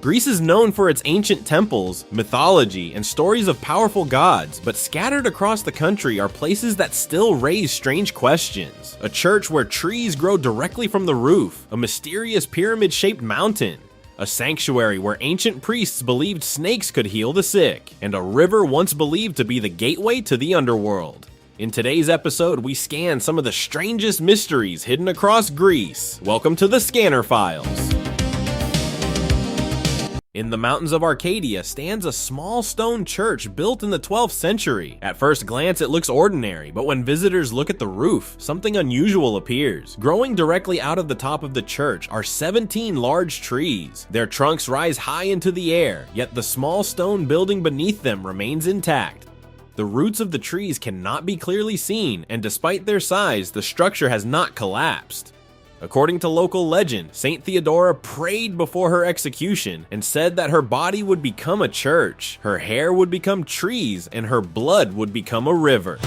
Greece is known for its ancient temples, mythology, and stories of powerful gods, but scattered across the country are places that still raise strange questions. A church where trees grow directly from the roof, a mysterious pyramid-shaped mountain, a sanctuary where ancient priests believed snakes could heal the sick, and a river once believed to be the gateway to the underworld. In today's episode, we scan some of the strangest mysteries hidden across Greece. Welcome to the Scanner Files. In the mountains of Arcadia stands a small stone church built in the 12th century. At first glance, it looks ordinary, but when visitors look at the roof, something unusual appears. Growing directly out of the top of the church are 17 large trees. Their trunks rise high into the air, yet the small stone building beneath them remains intact. The roots of the trees cannot be clearly seen, and despite their size, the structure has not collapsed. According to local legend, Saint Theodora prayed before her execution and said that her body would become a church, her hair would become trees, and her blood would become a river.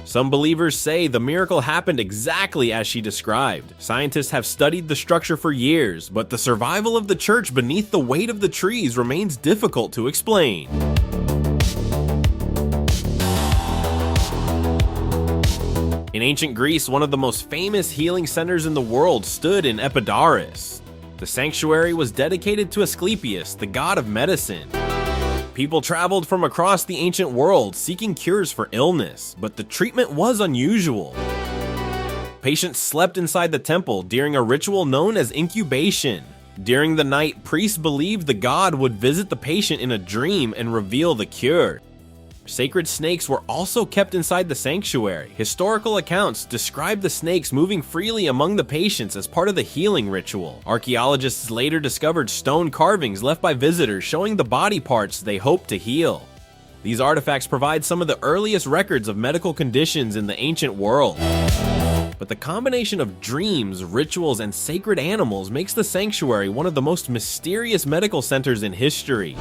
Some believers say the miracle happened exactly as she described. Scientists have studied the structure for years, but the survival of the church beneath the weight of the trees remains difficult to explain. In ancient Greece, one of the most famous healing centers in the world stood in Epidaurus. The sanctuary was dedicated to Asclepius, the god of medicine. People traveled from across the ancient world seeking cures for illness, but the treatment was unusual. Patients slept inside the temple during a ritual known as incubation. During the night, priests believed the god would visit the patient in a dream and reveal the cure. Sacred snakes were also kept inside the sanctuary. Historical accounts describe the snakes moving freely among the patients as part of the healing ritual. Archaeologists later discovered stone carvings left by visitors showing the body parts they hoped to heal. These artifacts provide some of the earliest records of medical conditions in the ancient world. But the combination of dreams, rituals, and sacred animals makes the sanctuary one of the most mysterious medical centers in history.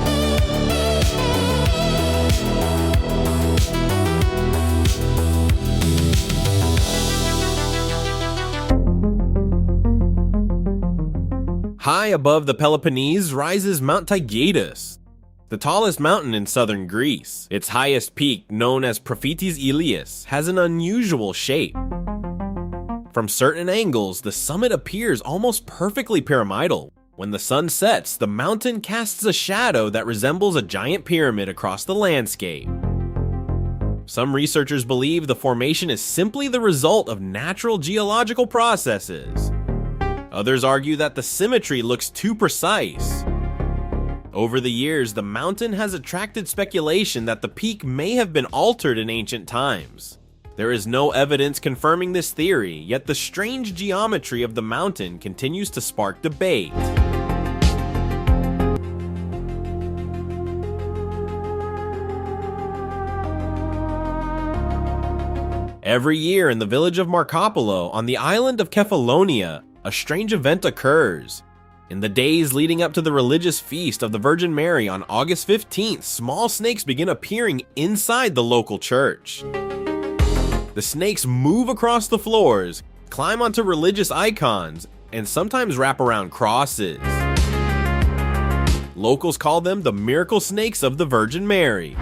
High above the Peloponnese rises Mount Taygetus, the tallest mountain in southern Greece. Its highest peak, known as Prophetes Ilias, has an unusual shape. From certain angles, the summit appears almost perfectly pyramidal. When the sun sets, the mountain casts a shadow that resembles a giant pyramid across the landscape. Some researchers believe the formation is simply the result of natural geological processes. Others argue that the symmetry looks too precise. Over the years, the mountain has attracted speculation that the peak may have been altered in ancient times. There is no evidence confirming this theory, yet the strange geometry of the mountain continues to spark debate. Every year in the village of Markopoulo on the island of Kefalonia, a strange event occurs. In the days leading up to the religious feast of the Virgin Mary on August 15th, small snakes begin appearing inside the local church. The snakes move across the floors, climb onto religious icons, and sometimes wrap around crosses. Locals call them the miracle snakes of the Virgin Mary.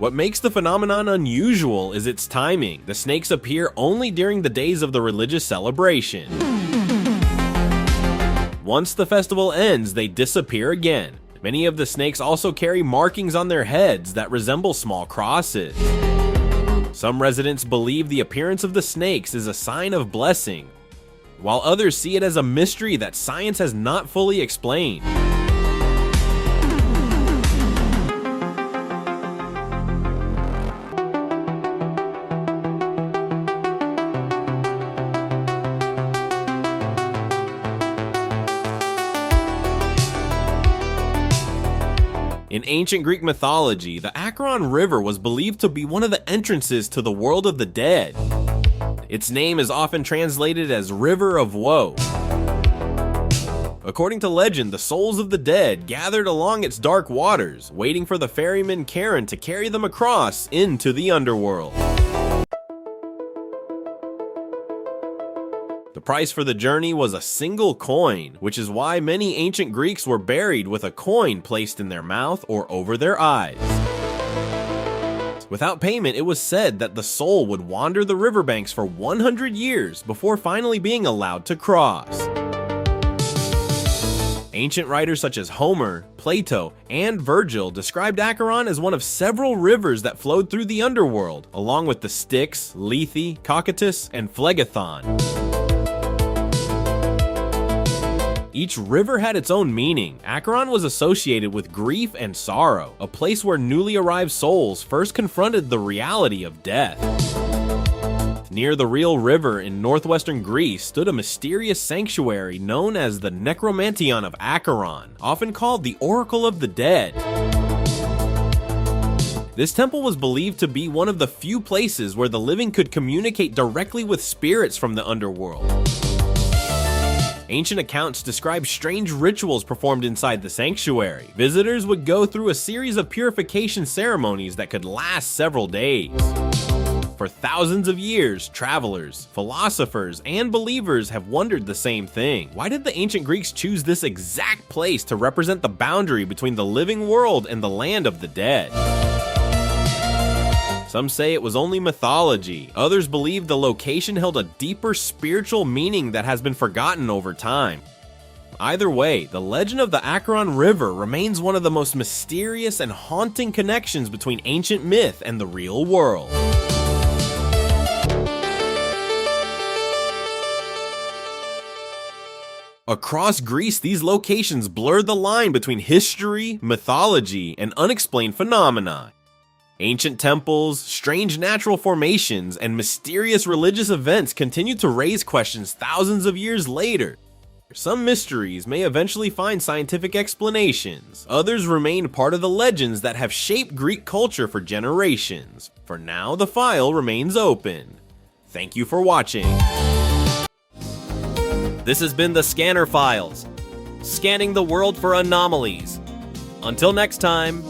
What makes the phenomenon unusual is its timing. The snakes appear only during the days of the religious celebration. Once the festival ends, they disappear again. Many of the snakes also carry markings on their heads that resemble small crosses. Some residents believe the appearance of the snakes is a sign of blessing, while others see it as a mystery that science has not fully explained. In ancient Greek mythology, the Acheron River was believed to be one of the entrances to the world of the dead. Its name is often translated as River of Woe. According to legend, the souls of the dead gathered along its dark waters, waiting for the ferryman Charon to carry them across into the underworld. The The price for the journey was a single coin, which is why many ancient Greeks were buried with a coin placed in their mouth or over their eyes. Without payment, it was said that the soul would wander the riverbanks for 100 years before finally being allowed to cross. Ancient writers such as Homer, Plato, and Virgil described Acheron as one of several rivers that flowed through the underworld, along with the Styx, Lethe, Cocytus, and Phlegethon. Each river had its own meaning. Acheron was associated with grief and sorrow, a place where newly arrived souls first confronted the reality of death. Near the real river in northwestern Greece stood a mysterious sanctuary known as the Necromantion of Acheron, often called the Oracle of the Dead. This temple was believed to be one of the few places where the living could communicate directly with spirits from the underworld. Ancient accounts describe strange rituals performed inside the sanctuary. Visitors would go through a series of purification ceremonies that could last several days. For thousands of years, travelers, philosophers, and believers have wondered the same thing. Why did the ancient Greeks choose this exact place to represent the boundary between the living world and the land of the dead? Some say it was only mythology. Others believe the location held a deeper spiritual meaning that has been forgotten over time. Either way, the legend of the Acheron River remains one of the most mysterious and haunting connections between ancient myth and the real world. Across Greece, these locations blur the line between history, mythology, and unexplained phenomena. Ancient temples, strange natural formations, and mysterious religious events continue to raise questions thousands of years later. Some mysteries may eventually find scientific explanations. Others remain part of the legends that have shaped Greek culture for generations. For now, the file remains open. Thank you for watching. This has been the Scanner Files, scanning the world for anomalies. Until next time.